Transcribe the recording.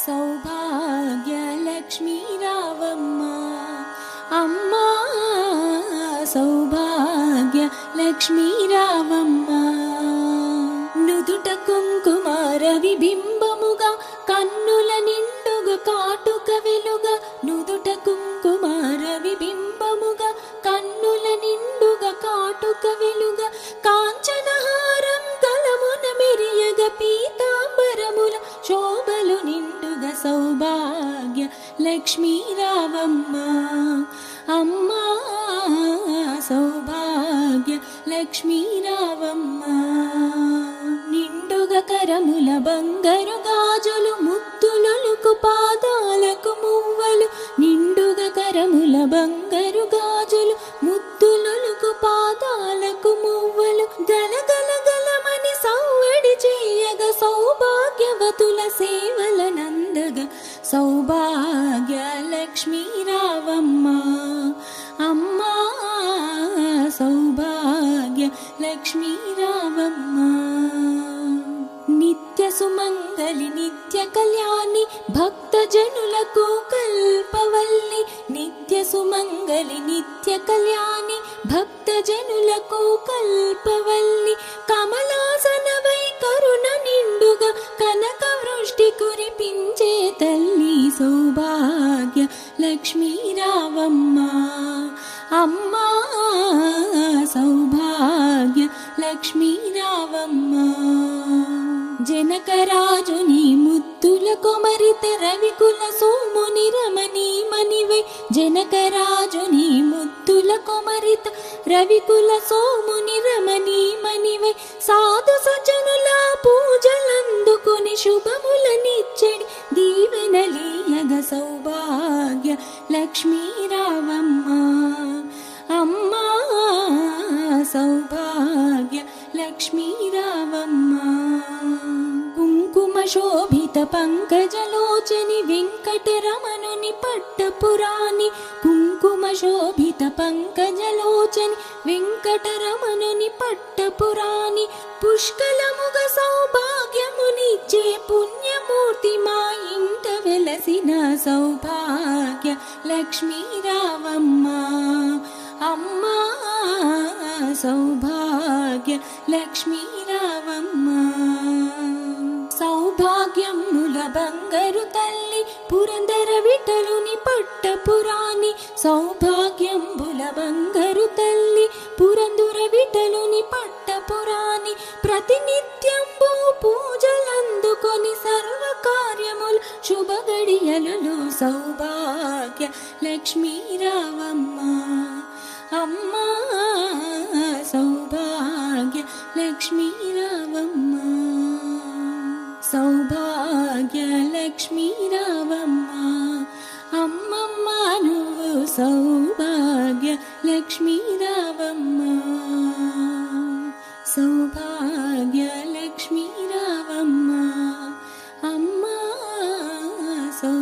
సౌభాగ్య లక్ష్మీ రావమ్మ అమ్మా, సౌభాగ్య లక్ష్మీ రావమ్మ. నుదుట కుంకుమ రవిబింబముగా, కన్నుల నిండుగా కాటుక వెలుగా. నుదుట కుంకుమ రవిబింబముగా, కన్నుల నిండుగా కాటుక వెలుగా. కాంచనహారం కలమున మెరియగ, పీతాంబరముల శోభలు నిండుగా. సౌభాగ్య లక్ష్మీ రావమ్మ అమ్మా, సౌభాగ్య లక్ష్మీ రావమ్మ. నిండుగా కరముల బంగారు గాజులు, ముత్తులొలుకు పాదాలకు మువ్వలు. నిండుగా కరముల బంగారు గాజులు, ముత్తులొలుకు పాదాలకు మువ్వలు. గలగల గలమని సౌవడి చేయగ, సౌభాగ్యవతుల సేవల నందగ. సౌభాగ్య లక్ష్మీ రావమ్మ అమ్మా, సౌభాగ్య లక్ష్మీ రావమ్మ. నిత్య సుమంగళి నిత్య కళ్యాణి, భక్త జనులకు కల్పవల్లి. నిత్య సుమంగళి నిత్య కళ్యాణి, భక్త జనులకు కల్పవల్లి. కమలాసనవై కరుణ నిండుగా, కనక వృష్టి కురిపించే తల్లి. సౌభాగ్య లక్ష్మీ రావమ్మ అమ్మా, సౌభాగ్య లక్ష్మీ రావమ్మ. జనకరాజుని ముద్దుల కొమరిత, రవికుల సోముని రమణీ మణివై. జనకరాజుని ముద్దుల కొమరిత, రవికుల సోముని రమణీ మణివై. సాధు సజ్జనుల పూజలందుకొని, శుభములనిచ్చెడి దీవెనలీయగ. సౌభాగ్య లక్ష్మీ రావమ్మ అమ్మా, సౌభాగ్య లక్ష్మీ రావమ్మ. కుంకుమ శోభిత పంకజలోచని, వెంకటరమణుని పట్టపురాణి. కుంకుమ శోభిత పంకజలోచని, వెంకటరమణుని పట్టపురాణి. పుష్కలముగ సౌభాగ్యమునిచ్చే పుణ్యమూర్తి, మా ఇంట వెలసిన. సౌభాగ్య లక్ష్మీ రావమ్మ అమ్మా, సౌభాగ్య లక్ష్మీ రావమ్మ. సౌభాగ్యముల బంగారు తల్లి, పురందర విఠలుని పట్టపురాణి. సౌభాగ్యంబుల బంగారు తల్లి, పురందర విఠలుని పట్టపురాణి. ప్రతినిత్యంబు పూజలందుకొని, సర్వ కార్యములు శుభ గడియలలో. సౌభాగ్య లక్ష్మీ రావమ్మ అమ్మా, సౌభాగ్య లక్ష్మీ రావమ్మ. సౌభాగ్య లక్ష్మీ రావమ్మ అమ్మమ్మ, నువ్వు సౌభాగ్య లక్ష్మీ రావమ్మ. సౌభాగ్య లక్ష్మీ రావమ్మ అమ్మా, సౌ